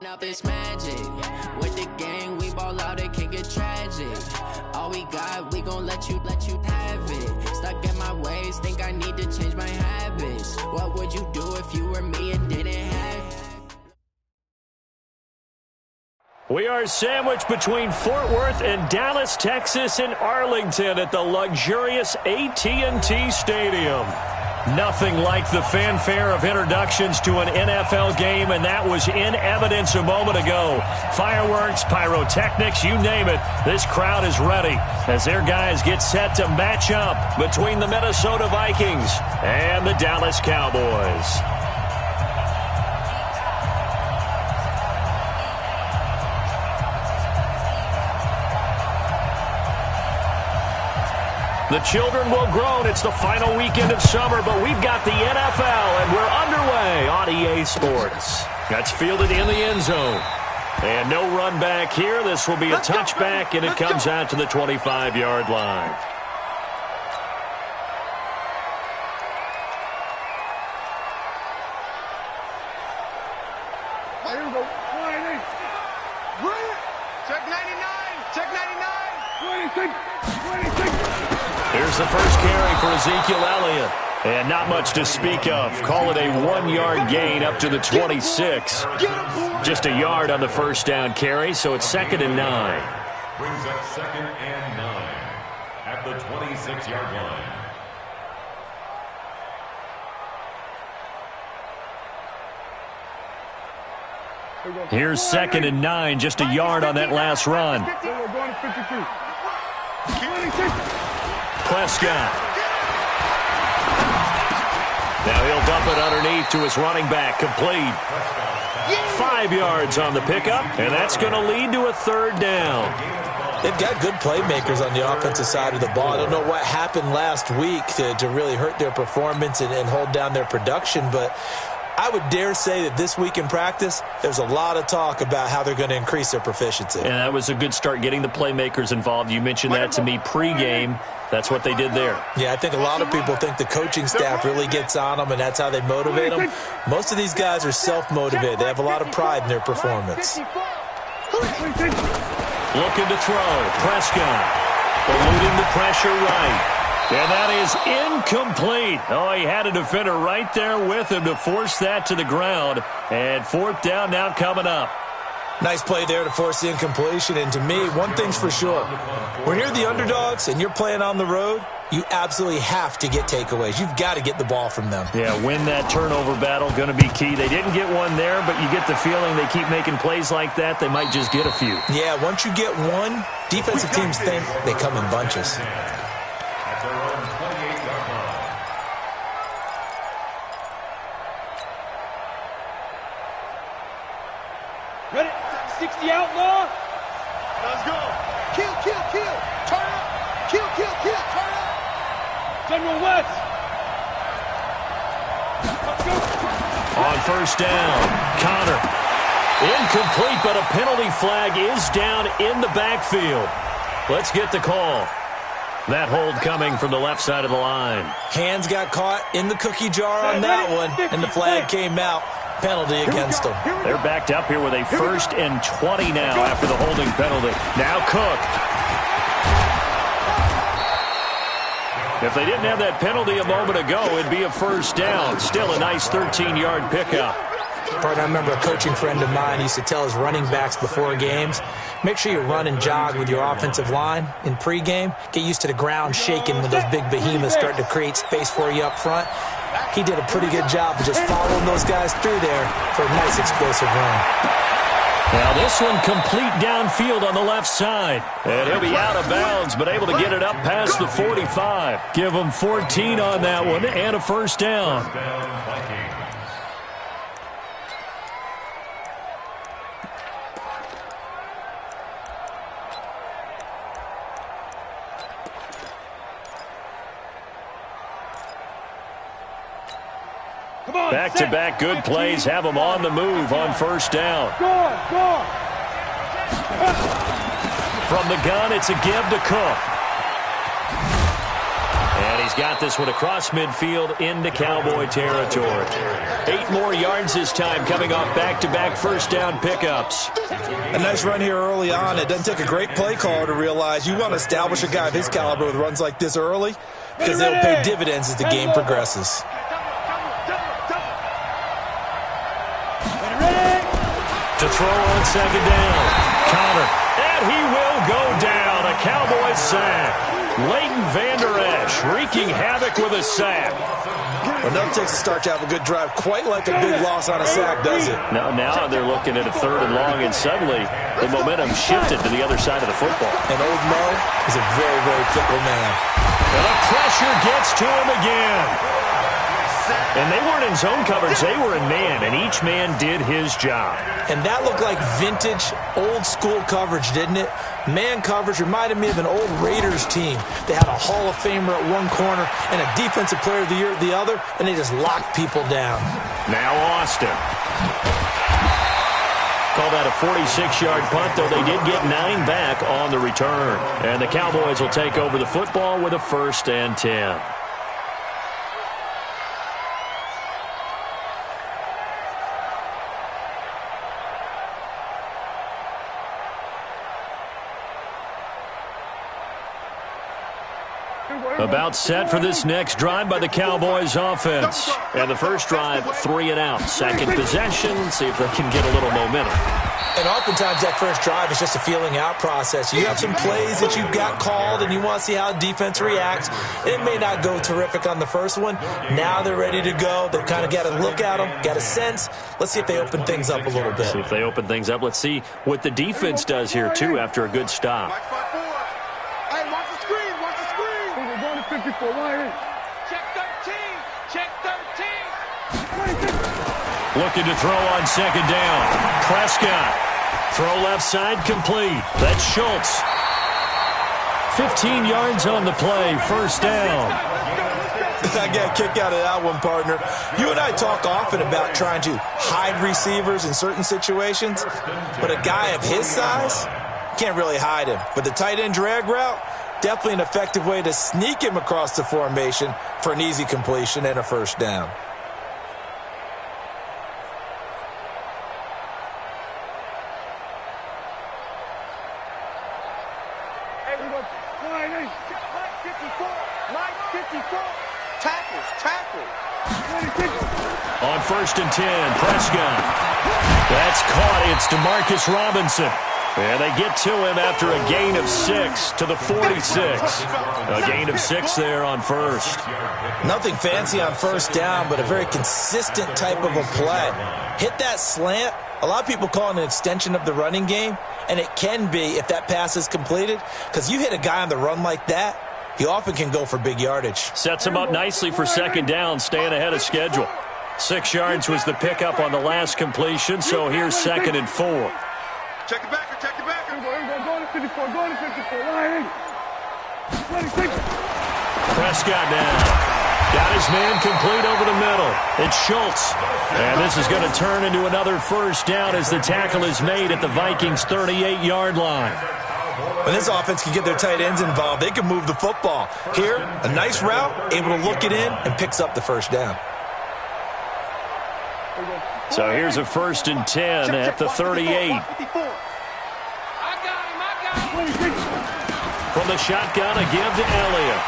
Up is magic. With the gang, we ball out, it can get tragic. All we got, we gon' let you have it. Stuck in my ways, think I need to change my habits. What would you do if you were me and didn't have it? We are sandwiched between Fort Worth and Dallas, Texas, and Arlington at the luxurious AT&T Stadium. Nothing like the fanfare of introductions to an NFL game, and that was in evidence a moment ago. Fireworks, pyrotechnics, you name it. This crowd is ready as their guys get set to match up between the Minnesota Vikings and the Dallas Cowboys. The children will groan. It's the final weekend of summer, but we've got the NFL, and we're underway on EA Sports. That's fielded in the end zone. And no run back here. This will be a touchback, and it comes out to the 25-yard line. Here we go. Check 99. Check 99. 26. 26. Here's the first carry for Ezekiel Elliott. And not much to speak of. Call it a 1-yard gain up to the 26. Just a yard on the first down carry, so it's 2nd and 9. Brings up 2nd and 9 at the 26-yard line. Here's 2nd and 9, just a yard on that last run. Prescott. Now he'll dump it underneath to his running back, complete. 5 yards on the pickup, and that's going to lead to a 3rd down. They've got good playmakers on the offensive side of the ball. I don't know what happened last week to really hurt their performance and hold down their production, but I would dare say that this week in practice, there's a lot of talk about how they're going to increase their proficiency. And that was a good start, getting the playmakers involved. You mentioned that to me pregame. That's what they did there. Yeah, I think a lot of people think the coaching staff really gets on them, and that's how they motivate them. Most of these guys are self-motivated. They have a lot of pride in their performance. Looking to throw. Prescott eluding the pressure right. And that is incomplete. Oh, he had a defender right there with him to force that to the ground. And 4th down now coming up. Nice play there to force the incompletion. And to me, one thing's for sure. When you're the underdogs and you're playing on the road, you absolutely have to get takeaways. You've got to get the ball from them. Yeah, win that turnover battle, going to be key. They didn't get one there, but you get the feeling they keep making plays like that, they might just get a few. Yeah, once you get one, defensive teams think they come in bunches. Ready? 60 outlaw. Let's go. Kill, kill, kill. Turn up. Kill, kill, kill. Turn up. General West. Let's go. On 1st down, Connor. Incomplete, but a penalty flag is down in the backfield. Let's get the call. That hold coming from the left side of the line. Hands got caught in the cookie jar on that one, and the flag came out. Penalty against them. They're backed up here with a 1st and 20 now after the holding penalty. Now Cook. If they didn't have that penalty a moment ago, it'd be a 1st down. Still a nice 13-yard pickup. I remember a coaching friend of mine used to tell his running backs before games, make sure you run and jog with your offensive line in pregame. Get used to the ground shaking when those big behemoths start to create space for you up front. He did a pretty good job of just following those guys through there for a nice explosive run. Now this one complete downfield on the left side. And he'll be out of bounds, but able to get it up past the 45. Give him 14 on that one and a 1st down. Back-to-back good plays have them on the move on first down. From the gun, it's a give to Cook. And he's got this one across midfield into Cowboy territory. 8 more yards this time, coming off back-to-back first down pickups. A nice run here early on. It doesn't take a great play caller to realize you want to establish a guy of his caliber with runs like this early, because they'll pay dividends as the game progresses. To throw on second down. Connor. And he will go down. A Cowboy sack. Leighton Vander Esch wreaking havoc with a sack. Well, nothing takes a start to have a good drive quite like a big loss on a sack, does it? Now they're looking at a 3rd and long, and suddenly the momentum shifted to the other side of the football. And old Mo is a very, very fickle man. And the pressure gets to him again. And they weren't in zone coverage. They were in man, and each man did his job. And that looked like vintage, old-school coverage, didn't it? Man coverage reminded me of an old Raiders team. They had a Hall of Famer at one corner and a Defensive Player of the Year at the other, and they just locked people down. Now Austin. Call that a 46-yard punt, though they did get 9 back on the return. And the Cowboys will take over the football with a 1st and 10. About set for this next drive by the Cowboys offense. And the first drive, 3 and out. Second possession, see if they can get a little momentum. And oftentimes that first drive is just a feeling out process. You have some plays that you've got called and you want to see how defense reacts. It may not go terrific on the first one. Now they're ready to go. They've kind of got to look at them, got a sense. Let's see if they open things up a little bit. See if they open things up. Let's see what the defense does here, too, after a good stop. Hey, watch the screen, watch the screen. We're going to 54, Check 13, check 13. Looking to throw on second down. Prescott. Throw left side complete. That's Schultz. 15 yards on the play. First down. I got a kick out of that one, partner. You and I talk often about trying to hide receivers in certain situations, but a guy of his size, can't really hide him. But the tight end drag route, definitely an effective way to sneak him across the formation for an easy completion and a first down. Everyone, line 54, line 54. Tackles. On 1st and 10, Prescott. That's caught. It's DeMarcus Robinson. And they get to him after a gain of 6 to the 46. A gain of 6 there on first. Nothing fancy on first down, but a very consistent type of a play. Hit that slant. A lot of people call it an extension of the running game, and it can be if that pass is completed, because you hit a guy on the run like that, he often can go for big yardage. Sets him up nicely for second down, staying ahead of schedule. 6 yards was the pickup on the last completion, so here's 2nd and 4. Check it back. Go to 54, line 26. Prescott now. Got his man complete over the middle. It's Schultz. And this is going to turn into another first down as the tackle is made at the Vikings' 38-yard line. When this offense can get their tight ends involved, they can move the football. Here, a nice route, able to look it in, and picks up the first down. So here's a 1st and 10 at the 38. From the shotgun, a give to Elliott.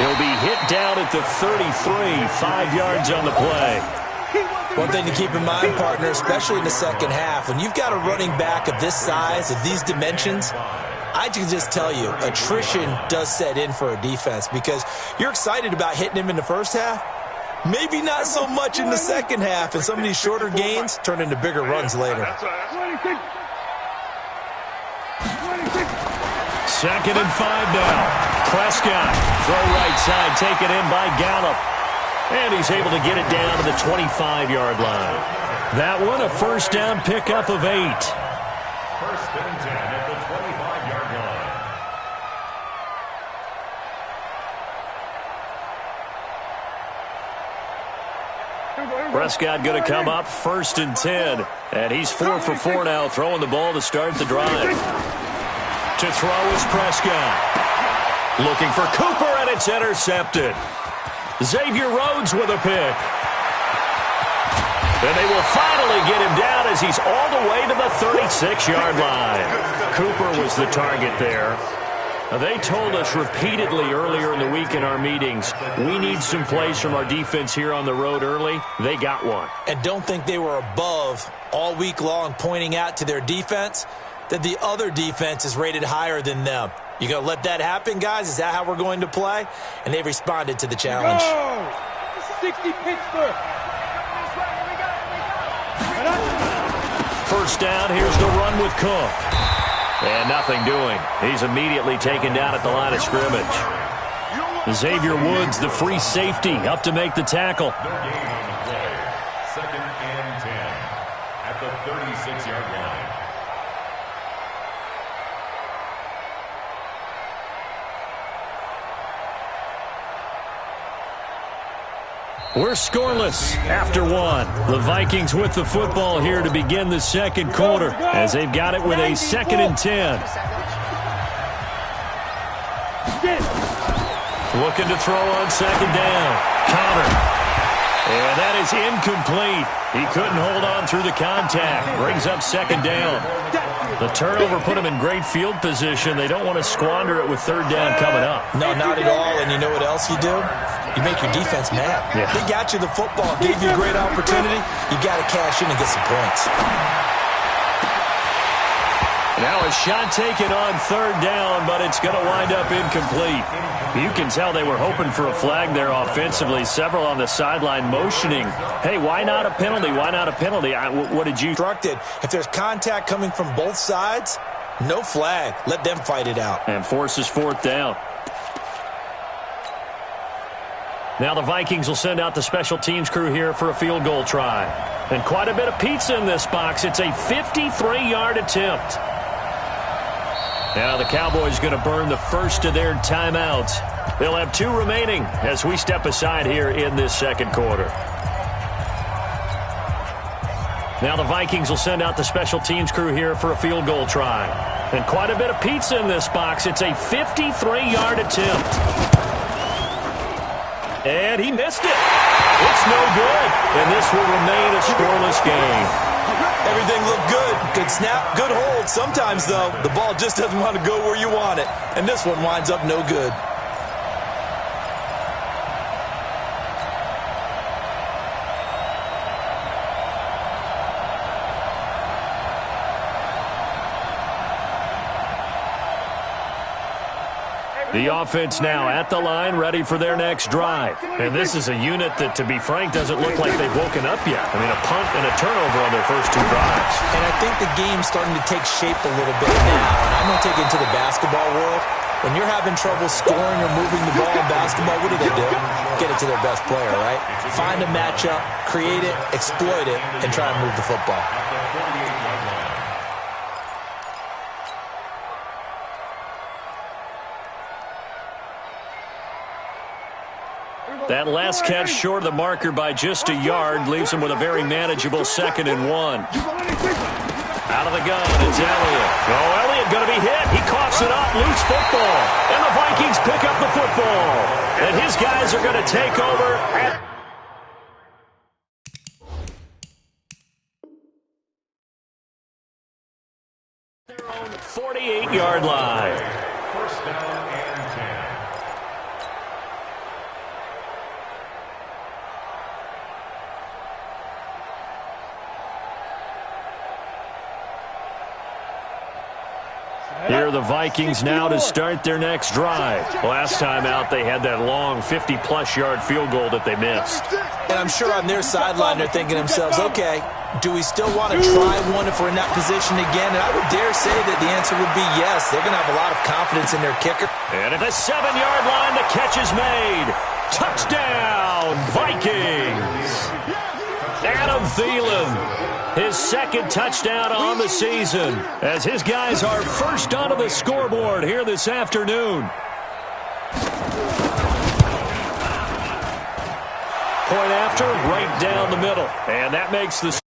He'll be hit down at the 33, 5 yards on the play. One thing to keep in mind, partner, especially in the second half, when you've got a running back of this size, of these dimensions, I can just tell you, attrition does set in for a defense because you're excited about hitting him in the first half. Maybe not so much in the second half, and some of these shorter gains turn into bigger runs later. 2nd and 5 now. Prescott, throw right side, taken in by Gallup. And he's able to get it down to the 25-yard line. That one, a first down pickup of 8. 1st and 10 at the 25-yard line. Prescott going to come up 1st and 10. And he's 4 for 4 now, throwing the ball to start the drive. To throw is Prescott. Looking for Cooper, and it's intercepted. Xavier Rhodes with a pick. And they will finally get him down as he's all the way to the 36-yard line. Cooper was the target there. They told us repeatedly earlier in the week in our meetings, we need some plays from our defense here on the road early. They got one. And don't think they were above all week long pointing out to their defense that the other defense is rated higher than them. You going to let that happen, guys? Is that how we're going to play? And they responded to the challenge. Go! 60 Pittsburgh. First down, here's the run with Cook. And nothing doing. He's immediately taken down at the line of scrimmage. Xavier Woods, the free safety, up to make the tackle. No gain on the play. 2nd and 10 at the 36-yard line. We're scoreless after 1. The Vikings with the football here to begin the second quarter as they've got it with a 2nd and 10. Looking to throw on 2nd down. Counter. And that is incomplete. He couldn't hold on through the contact. Brings up 2nd down. The turnover put him in great field position. They don't want to squander it with 3rd down coming up. No, not at all. And you know what else you do? You make your defense mad. Yeah. They got you the football, gave you a great opportunity. You got to cash in and get some points. Now a shot taken on 3rd down, but it's going to wind up incomplete. You can tell they were hoping for a flag there offensively. Several on the sideline motioning. Hey, why not a penalty? Why not a penalty? What did you... Instructed, if there's contact coming from both sides, no flag. Let them fight it out. And forces 4th down. Now the Vikings will send out the special teams crew here for a field goal try. And quite a bit of pizza in this box. It's a 53-yard attempt. Now the Cowboys going to burn the first of their timeouts. They'll have 2 remaining as we step aside here in this second quarter. Now the Vikings will send out the special teams crew here for a field goal try. And quite a bit of pizza in this box. It's a 53-yard attempt. And he missed it. It's no good. And this will remain a scoreless game. Everything looked good. Good snap, good hold. Sometimes, though, the ball just doesn't want to go where you want it. And this one winds up no good. The offense now at the line, ready for their next drive. And this is a unit that, to be frank, doesn't look like they've woken up yet. I mean, a punt and a turnover on their first 2 drives. And I think the game's starting to take shape a little bit now. And I'm going to take it into the basketball world. When you're having trouble scoring or moving the ball in basketball, what do? Get it to their best player, right? Find a matchup, create it, exploit it, and try and move the football. That last catch short of the marker by just a yard leaves him with a very manageable 2nd and 1. Out of the gun, it's Elliott. Oh, Elliott going to be hit. He coughs it up, loose football. And the Vikings pick up the football. And his guys are going to take over at their own 48-yard line. First down and 10. Here are the Vikings now to start their next drive. Last time out, they had that long 50-plus yard field goal that they missed. And I'm sure on their sideline they're thinking to themselves, okay, do we still want to try one if we're in that position again? And I would dare say that the answer would be yes. They're going to have a lot of confidence in their kicker. And at the 7-yard line, the catch is made. Touchdown, Vikings! Adam Thielen, his 2nd touchdown on the season, as his guys are first onto the scoreboard here this afternoon. point after, right down the middle. And that makes the